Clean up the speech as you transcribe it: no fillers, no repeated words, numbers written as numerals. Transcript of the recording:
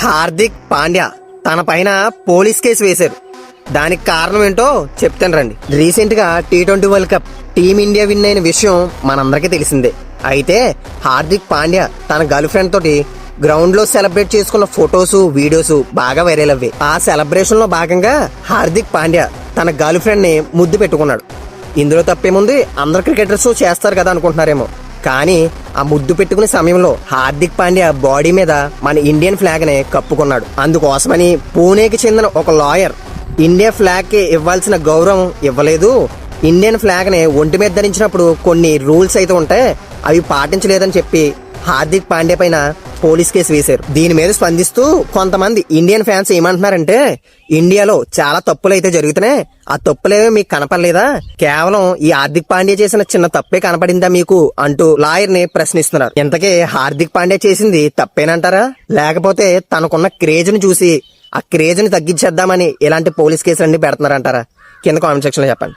హార్దిక్ పాండ్యా తన పైన police case వేశారు. దానికి కారణం ఏంటో చెప్తాను రండి. రీసెంట్ గా T20 world cup team India win అయిన విషయం మనందరికీ తెలిసిందే. అయితే హార్దిక్ పాండ్యా తన గర్ల్ ఫ్రెండ్ తోటి గ్రౌండ్ లో సెలబ్రేట్ చేసుకున్న ఫొటోస్ వీడియోస్ బాగా వైరల్ అవ్వాయి. ఆ సెలబ్రేషన్ లో భాగంగా హార్దిక్ పాండ్యా తన గర్ల్ ఫ్రెండ్ ని ముద్దు పెట్టుకున్నాడు. ఇందులో తప్పేముంది, అందరు క్రికెటర్స్ చేస్తారు కదా అనుకుంటున్నారేమో. కానీ ఆ ముద్దు పెట్టుకునే సమయంలో హార్దిక్ పాండ్యా బాడీ మీద మన ఇండియన్ ఫ్లాగ్ ని కప్పుకున్నాడు. అందుకోసమని పూణేకి చెందిన ఒక లాయర్ ఇండియా ఫ్లాగ్ కి ఇవ్వాల్సిన గౌరవం ఇవ్వలేదు, ఇండియన్ ఫ్లాగ్ ని ఒంటి మీద ధరించినప్పుడు కొన్ని రూల్స్ అయితే ఉంటాయి, అవి పాటించలేదని చెప్పి హార్దిక్ పాండ్యా పైన పోలీస్ కేసు వేశారు. దీని మీద స్పందిస్తూ కొంతమంది ఇండియన్ ఫ్యాన్స్ ఏమంటున్నారంటే, ఇండియాలో చాలా తప్పులు అయితే జరుగుతున్నాయి, ఆ తప్పులేవో మీకు కనపడలేదా, కేవలం ఈ హార్దిక్ పాండ్యా చేసిన చిన్న తప్పే కనపడిందా మీకు అంటూ లాయర్ ని ప్రశ్నిస్తున్నారు. ఇంతకీ హార్దిక్ పాండ్యా చేసింది తప్పేనంటారా, లేకపోతే తనకున్న క్రేజ్ ని చూసి ఆ క్రేజ్ ని తగ్గించేద్దామని ఇలాంటి పోలీస్ కేసులన్నీ పెడుతున్నారంటారా? కింద కామెంట్ సెక్షన్ లో చెప్పండి.